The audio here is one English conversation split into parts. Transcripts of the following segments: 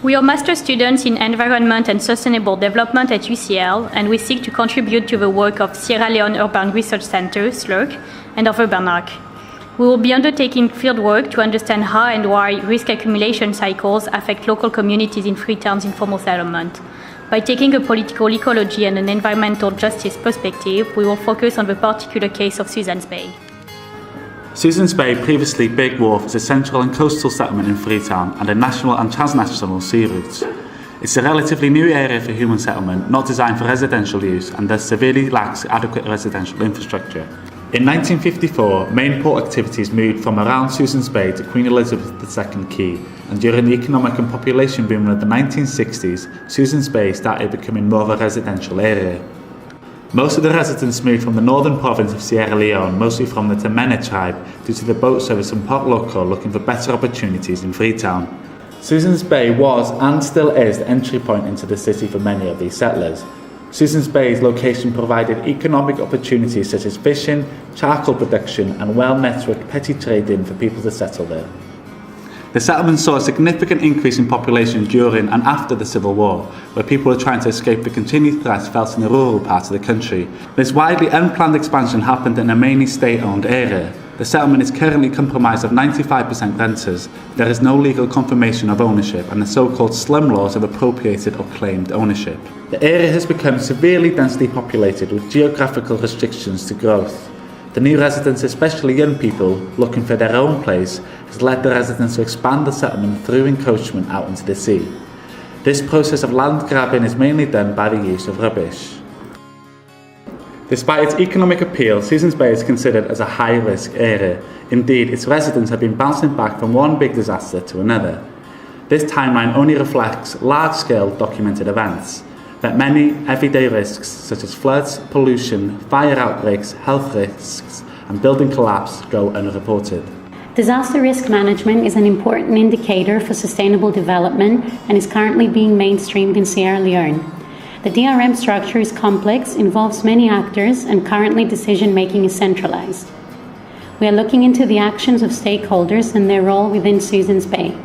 We are master students in environment and sustainable development at UCL, and we seek to contribute to the work of Sierra Leone Urban Research Centre, SLURC, and of UrbanArc. We will be undertaking fieldwork to understand how and why risk accumulation cycles affect local communities in Freetown's informal settlement. By taking a political ecology and an environmental justice perspective, we will focus on the particular case of Susan's Bay. Susan's Bay, previously Big Wharf, is a central and coastal settlement in Freetown and a national and transnational sea route. It's a relatively new area for human settlement, not designed for residential use, and thus severely lacks adequate residential infrastructure. In 1954, main port activities moved from around Susan's Bay to Queen Elizabeth II Quay, and during the economic and population boom of the 1960s, Susan's Bay started becoming more of a residential area. Most of the residents moved from the northern province of Sierra Leone, mostly from the Temene tribe, due to the boat service from Port Loco looking for better opportunities in Freetown. Susan's Bay was and still is the entry point into the city for many of these settlers. Susan's Bay's location provided economic opportunities such as fishing, charcoal production and well-networked petty trading for people to settle there. The settlement saw a significant increase in population during and after the Civil War, where people were trying to escape the continued threats felt in the rural parts of the country. This widely unplanned expansion happened in a mainly state-owned area. The settlement is currently comprised of 95% renters. There is no legal confirmation of ownership, and the so-called slum laws have appropriated or claimed ownership. The area has become severely densely populated with geographical restrictions to growth. The new residents, especially young people looking for their own place, has led the residents to expand the settlement through encroachment out into the sea. This process of land grabbing is mainly done by the use of rubbish. Despite its economic appeal, Susan's Bay is considered as a high-risk area. Indeed, its residents have been bouncing back from one big disaster to another. This timeline only reflects large-scale documented events, but many everyday risks such as floods, pollution, fire outbreaks, health risks, and building collapse go unreported. Disaster risk management is an important indicator for sustainable development and is currently being mainstreamed in Sierra Leone. The DRM structure is complex, involves many actors, and currently decision-making is centralized. We are looking into the actions of stakeholders and their role within Susan's Bay,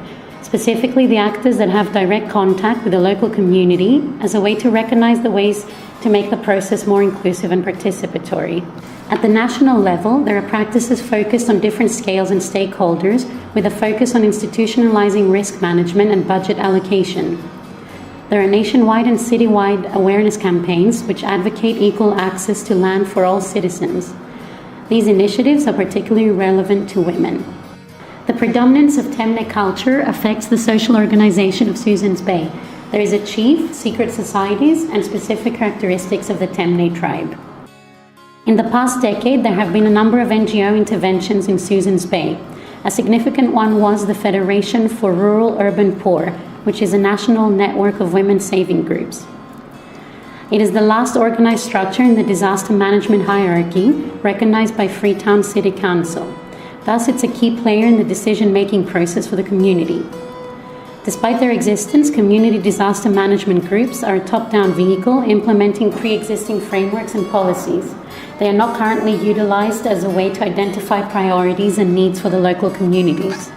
specifically the actors that have direct contact with the local community, as a way to recognize the ways to make the process more inclusive and participatory. At the national level, there are practices focused on different scales and stakeholders, with a focus on institutionalizing risk management and budget allocation. There are nationwide and citywide awareness campaigns which advocate equal access to land for all citizens. These initiatives are particularly relevant to women. The predominance of Temne culture affects the social organization of Susan's Bay. There is a chief, secret societies, and specific characteristics of the Temne tribe. In the past decade, there have been a number of NGO interventions in Susan's Bay. A significant one was the Federation for Rural Urban Poor, which is a national network of women saving groups. It is the last organized structure in the disaster management hierarchy recognized by Freetown City Council. Thus, it's a key player in the decision-making process for the community. Despite their existence, community disaster management groups are a top-down vehicle implementing pre-existing frameworks and policies. They are not currently utilized as a way to identify priorities and needs for the local communities.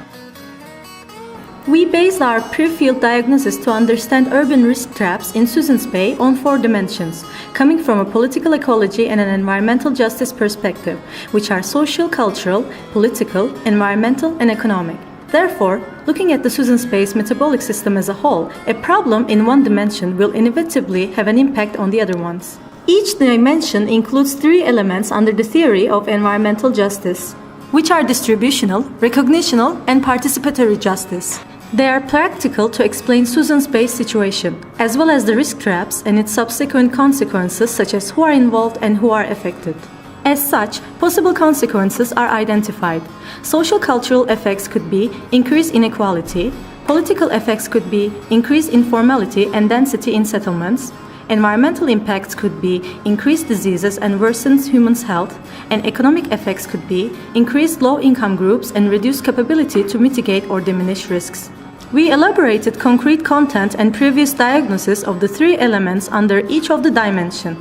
We based our pre-field diagnosis to understand urban risk traps in Susan's Bay on 4 dimensions, coming from a political ecology and an environmental justice perspective, which are social, cultural, political, environmental, and economic. Therefore, looking at the Susan's Bay's metabolic system as a whole, a problem in one dimension will inevitably have an impact on the other ones. Each dimension includes 3 elements under the theory of environmental justice, which are distributional, recognitional, and participatory justice. They are practical to explain Susan's Bay's situation, as well as the risk traps and its subsequent consequences, such as who are involved and who are affected. As such, possible consequences are identified. Social cultural effects could be increased inequality, political effects could be increased informality and density in settlements, environmental impacts could be increased diseases and worsened human health, and economic effects could be increased low-income groups and reduced capability to mitigate or diminish risks. We elaborated concrete content and previous diagnosis of the 3 elements under each of the dimensions.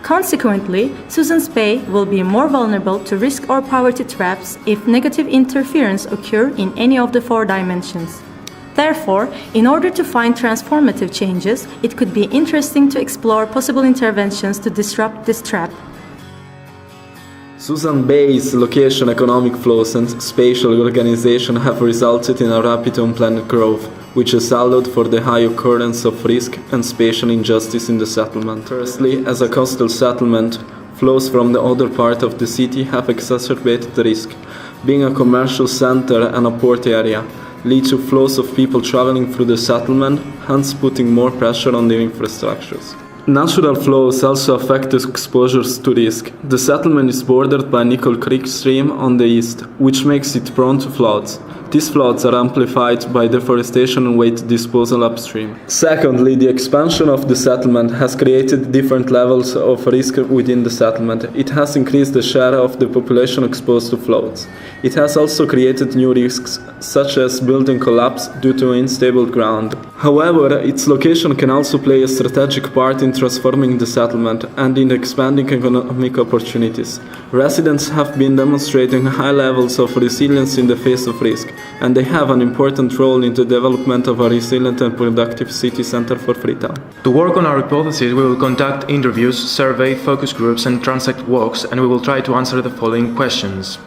Consequently, Susan's Bay will be more vulnerable to risk or poverty traps if negative interference occur in any of the 4 dimensions. Therefore, in order to find transformative changes, it could be interesting to explore possible interventions to disrupt this trap. Susan Bay's location, economic flows, and spatial organization have resulted in a rapid unplanned growth, which has allowed for the high occurrence of risk and spatial injustice in the settlement. Firstly, as a coastal settlement, flows from the other part of the city have exacerbated the risk. Being a commercial center and a port area lead to flows of people traveling through the settlement, hence putting more pressure on the infrastructures. Natural flows also affect the exposures to risk. The settlement is bordered by Nickel Creek stream on the east, which makes it prone to floods. These floods are amplified by deforestation and waste disposal upstream. Secondly, the expansion of the settlement has created different levels of risk within the settlement. It has increased the share of the population exposed to floods. It has also created new risks, such as building collapse due to unstable ground. However, its location can also play a strategic part in transforming the settlement and in expanding economic opportunities. Residents have been demonstrating high levels of resilience in the face of risk, and they have an important role in the development of a resilient and productive city center for Freetown. To work on our hypothesis, we will conduct interviews, survey, focus groups, and transect walks, and we will try to answer the following questions.